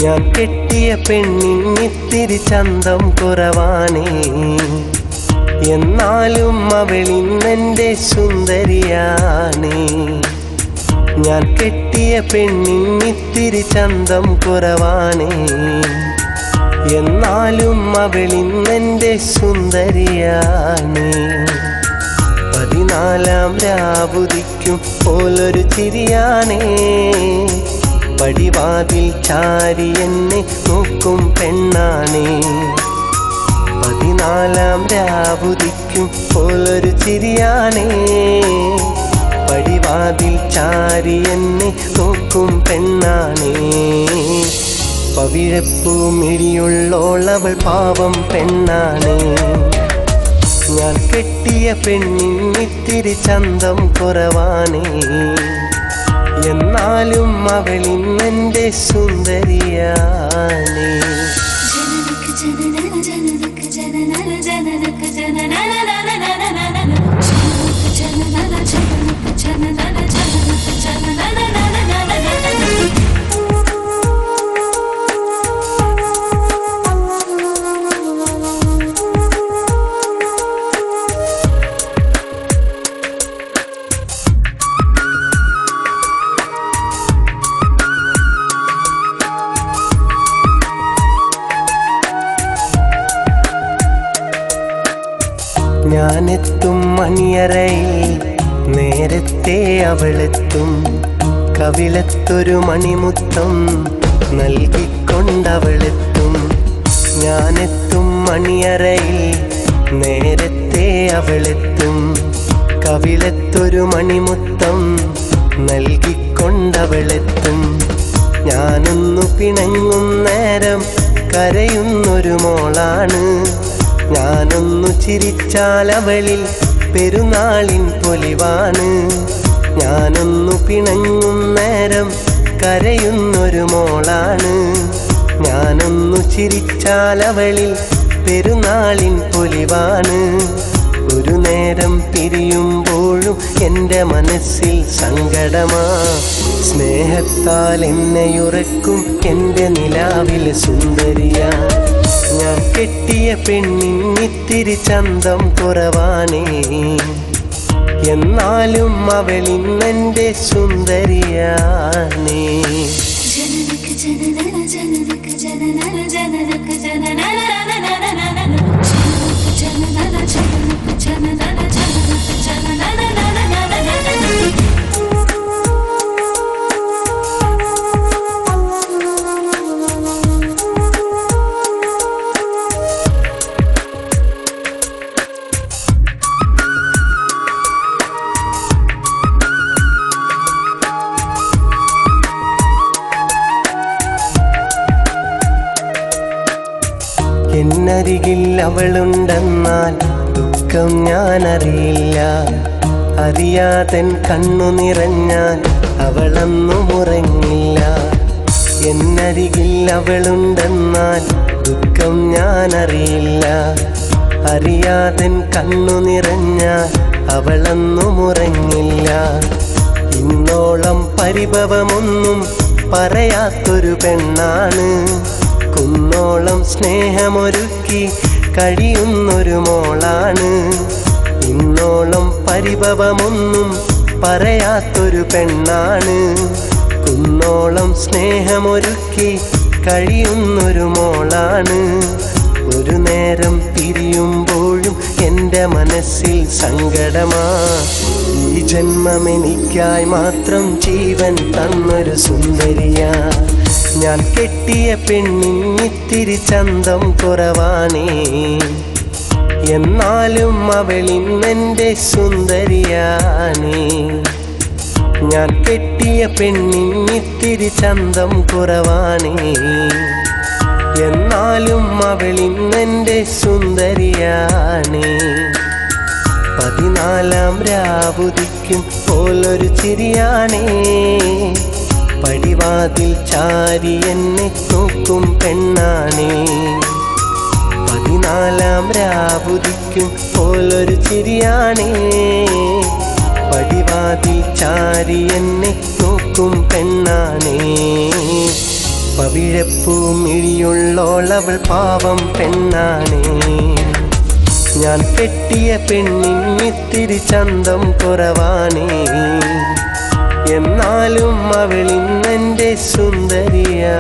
ഞാൻ കെട്ടിയ പെണ്ണിന്നിത്തിരി ചന്തം കുറവാണേ, എന്നാലും അവളിന്നെൻ്റെ സുന്ദരിയാണേ. ഞാൻ കെട്ടിയ പെണ്ണിന്നിത്തിരി ചന്തം കുറവാണേ, എന്നാലും അവളിന്നെൻ്റെ സുന്ദരിയാണേ. 14 രാവുദിക്കും പോലൊരു ചിരിയാണേ, പടിവാതിൽ ചാരി എന്നെ നോക്കും പെണ്ണാണേ. 14 രാവുദിക്കും പോലൊരു ചിരിയാണേ, പടിവാതിൽ ചാരി എന്നെ നോക്കും പെണ്ണാണേ. പവിഴപ്പൂ മിഴിയുള്ളോളവൾ പാവം പെണ്ണാണേ. ഞാൻ കെട്ടിയ പെണ്ണിന്നിത്തിരി ചന്തം കുറവാണേ, എന്നാലും അവളിന്നെൻ്റെ സുന്ദരിയാണേ. ഞാനെത്തും മണിയറയിൽ നേരത്തെ അവളെത്തും, കവിളത്തൊരു മണിമുത്തം നൽകിക്കൊണ്ടവളെത്തും. ഞാനെത്തും മണിയറയിൽ നേരത്തെ അവളെത്തും, കവിളത്തൊരു മണിമുത്തം നൽകിക്കൊണ്ടവളെത്തും. ഞാനൊന്നു പിണങ്ങും നേരം കരയുന്നൊരു മോളാണ്, ഞാനൊന്നു ചിരിച്ചാൽ അവളിൽ പെരുന്നാളിൻ പൊലിവാണ്. ഞാനൊന്നു പിണങ്ങും നേരം കരയുന്നൊരു മോളാണ്, ഞാനൊന്നു ചിരിച്ചാൽ അവളിൽ പെരുന്നാളിൻ പൊലിവാണ്. ഒരു നേരം പിരിയുമ്പോഴും എൻ്റെ മനസ്സിൽ സങ്കടമാ, സ്നേഹത്താൽ എന്നെയുറക്കും എൻ്റെ നിലാവിലെ സുന്ദരിയാ. ഞാൻ കെട്ടിയ പെണ്ണിന്നിത്തിരി ചന്തം കുറവാണേ, എന്നാലും അവളിന്നെൻ്റെ സുന്ദരിയാണേ. എന്നരികിൽ അവളുണ്ടെന്നാൽ ദുഃഖം ഞാനറിയില്ല, അറിയാതൻ കണ്ണു നിറഞ്ഞാൽ അവളൊന്നും ഉറങ്ങില്ല. എന്നരികിൽ അവളുണ്ടെന്നാൽ ദുഃഖം ഞാനറിയില്ല, അറിയാതൻ കണ്ണു നിറഞ്ഞാൽ അവളൊന്നും ഉറങ്ങില്ല. ഇന്നോളം പരിഭവമൊന്നും പറയാത്തൊരു പെണ്ണാണ്, കുന്നോളം സ്നേഹമൊരുക്കി കഴിയുന്നൊരു മോളാണ്. ഇന്നോളം പരിഭവമൊന്നും പറയാത്തൊരു പെണ്ണാണ്, കുന്നോളം സ്നേഹമൊരുക്കി കഴിയുന്നൊരു മോളാണ്. ഒരു നേരം പിരിയുമ്പോഴും എൻ്റെ മനസ്സിൽ സങ്കടമാ, ഈ ജന്മമെനിക്കായി മാത്രം ജീവൻ തന്നൊരു സുന്ദരിയാ. ഞാൻ കെട്ടിയ പെണ്ണിന്നിത്തിരി ചന്തം കുറവാണേ, എന്നാലും അവളിന്നെൻ്റെ സുന്ദരിയാണേ. ഞാൻ കെട്ടിയ പെണ്ണിന്നിത്തിരി ചന്തം കുറവാണേ, എന്നാലും അവളിന്നെൻ്റെ സുന്ദരിയാണേ. 14 രാവുദിക്കും പോലൊരു ചിരിയാണേ, പടിവാതിൽ ചാരി എന്നെ നോക്കും പെണ്ണാണേ. 14 രാവുദിക്കും പോലൊരു ചിരിയാണേ, പടിവാതിൽ ചാരി എന്നെ നോക്കും പെണ്ണാണേ. ചെമ്പിഴപ്പൂ മിഴിയുള്ളോളവൾ പാവം പെണ്ണാണേ. ഞാൻ കെട്ടിയ പെണ്ണിന്നിത്തിരി ചന്തം കുറവാണേ. എന്നാലും അവളിന്നെൻ്റെ സുന്ദരിയാ.